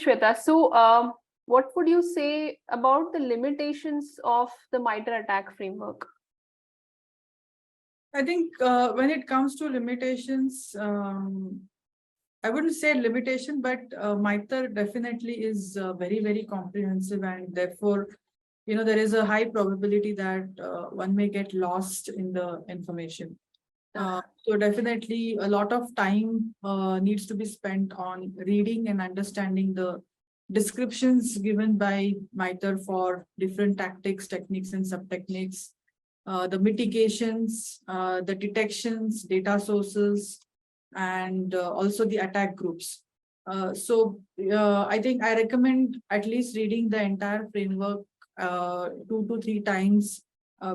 Shweta. So, what would you say about the limitations of the MITRE ATT&CK framework? I think when it comes to limitations, I wouldn't say limitation, but MITRE definitely is very, very comprehensive, and therefore, there is a high probability that one may get lost in the information. So definitely a lot of time needs to be spent on reading and understanding the descriptions given by MITRE for different tactics, techniques, and sub-techniques, the mitigations, the detections, data sources, and also the attack groups. I think I recommend at least reading the entire framework 2 to 3 times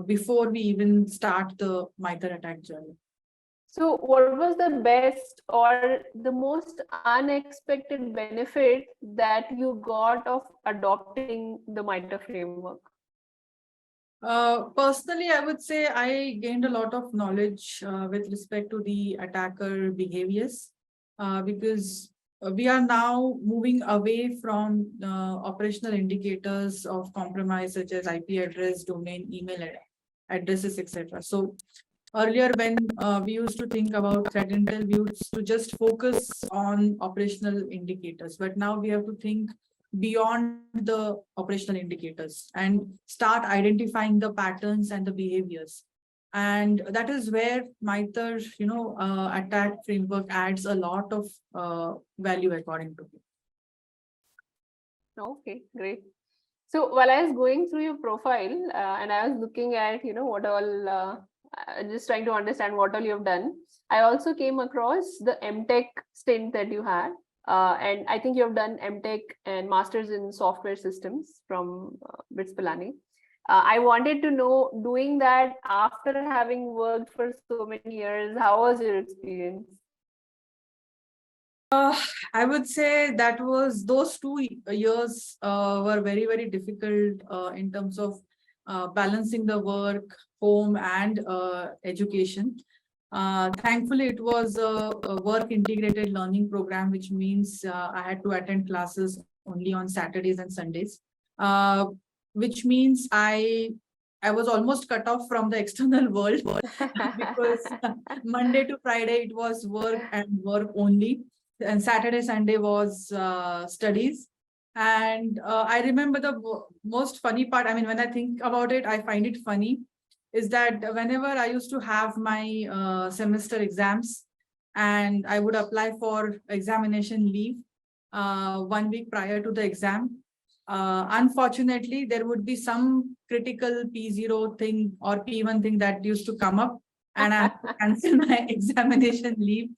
before we even start the MITRE attack journey. So what was the best or the most unexpected benefit that you got of adopting the MITRE framework? Personally, I would say I gained a lot of knowledge with respect to the attacker behaviors because we are now moving away from operational indicators of compromise such as IP address, domain, email addresses, etc. So earlier, when we used to think about threat intel, we used to just focus on operational indicators. But now we have to think beyond the operational indicators and start identifying the patterns and the behaviors. And that is where MITRE, attack framework adds a lot of value according to me. Okay, great. So while I was going through your profile and I was looking at, what all, just trying to understand what all you've done, I also came across the MTech stint that you had. And I think you've done MTech and Masters in Software Systems from BITS Pilani. I wanted to know, doing that after having worked for so many years, how was your experience? I would say that those 2 years were very, very difficult in terms of balancing the work, home, and education. Thankfully, it was a work integrated learning program, which means I had to attend classes only on Saturdays and Sundays, which means I was almost cut off from the external world because Monday to Friday it was work and work only, and Saturday, Sunday was studies. And I remember the most funny part. I mean, when I think about it, I find it funny, is that whenever I used to have my semester exams and I would apply for examination leave 1 week prior to the exam, unfortunately, there would be some critical P0 thing or P1 thing that used to come up, and I had to cancel my examination leave,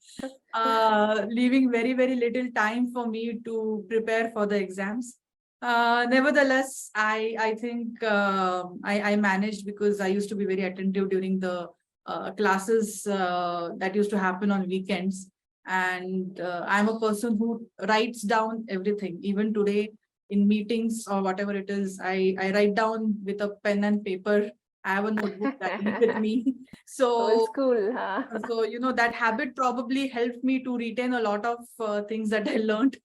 leaving very, very little time for me to prepare for the exams. Nevertheless, I think I managed because I used to be very attentive during the classes that used to happen on weekends. And I'm a person who writes down everything. Even today in meetings or whatever it is, I write down with a pen and paper. I have a notebook that with me. So, school, huh? So, that habit probably helped me to retain a lot of things that I learned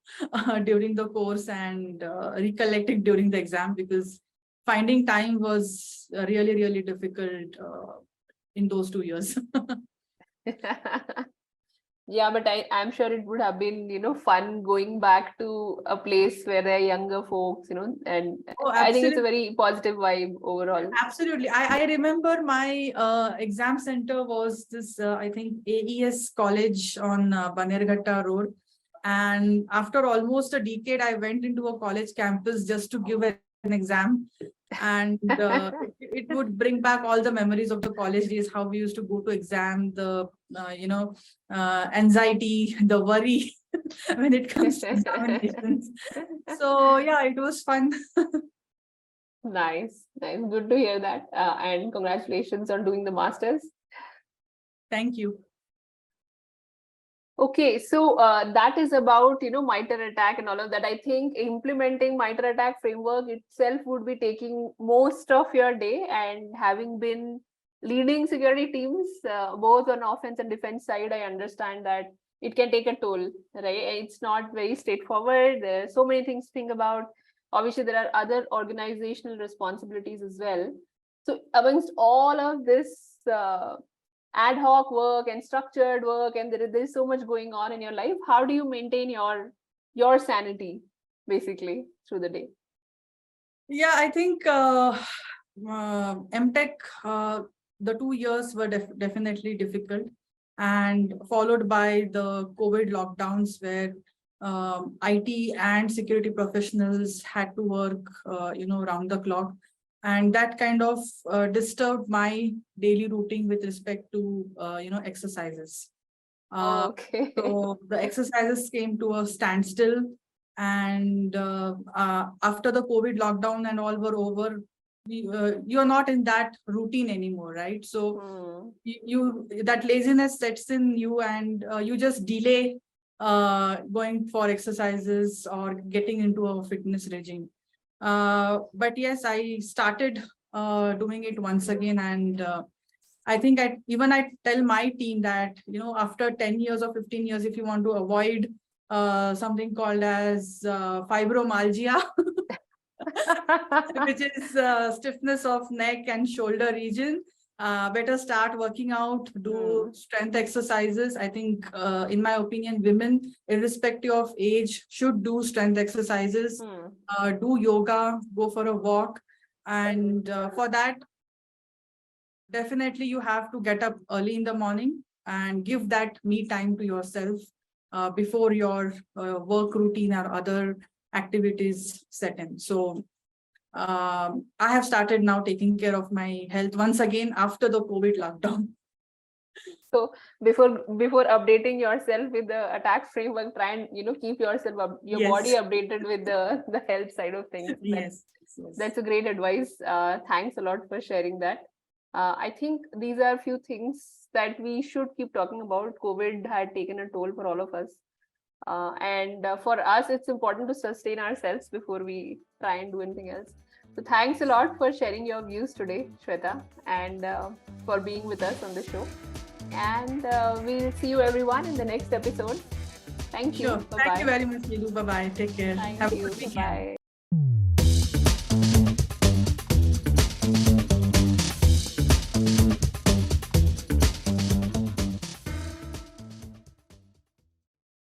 during the course and recollecting during the exam, because finding time was really, really difficult in those 2 years. Yeah, but I'm sure it would have been, fun going back to a place where there are younger folks, and I think it's a very positive vibe overall. Absolutely. I remember my exam center was this, I think, AES college on Banerghatta Road. And after almost a decade, I went into a college campus just to give an exam. And it would bring back all the memories of the college days, how we used to go to exam, the, anxiety, the worry when it comes to examinations. So, yeah, it was fun. Nice. Good to hear that. And congratulations on doing the masters. Thank you. Okay, so that is about, MITRE ATT&CK and all of that. I think implementing MITRE ATT&CK framework itself would be taking most of your day, and having been leading security teams, both on offense and defense side, I understand that it can take a toll, right? It's not very straightforward. There are so many things to think about. Obviously, there are other organizational responsibilities as well. So amongst all of this ad hoc work and structured work, and there's so much going on in your life, how do you maintain your sanity basically through the day? Yeah, I think MTech, the 2 years were definitely difficult, and followed by the COVID lockdowns where IT and security professionals had to work, round the clock. And that kind of disturbed my daily routine with respect to, exercises. Okay. So the exercises came to a standstill. And after the COVID lockdown and all were over, you're not in that routine anymore, right? So you that laziness sets in you, and you just delay going for exercises or getting into a fitness regime. But yes, I started doing it once again, and I think I tell my team that, after 10 years or 15 years, if you want to avoid something called as fibromyalgia, which is stiffness of neck and shoulder region, better start working out, do strength exercises. I think, in my opinion, women, irrespective of age, should do strength exercises, do yoga, go for a walk. And for that, definitely you have to get up early in the morning and give that me time to yourself before your work routine or other activities set in. So I have started now taking care of my health once again after the COVID lockdown. So before updating yourself with the attack framework, try and keep yourself your body updated with the health side of things. Yes. That's a great advice. Thanks a lot for sharing that. I think these are a few things that we should keep talking about. COVID had taken a toll for all of us. And for us, it's important to sustain ourselves before we try and do anything else. So thanks a lot for sharing your views today, Shweta, and for being with us on the show. And we'll see you everyone in the next episode. Thank you. Sure. Thank you very much, Neelu. Bye-bye. Take care. Thank Have you. a good weekend. Bye.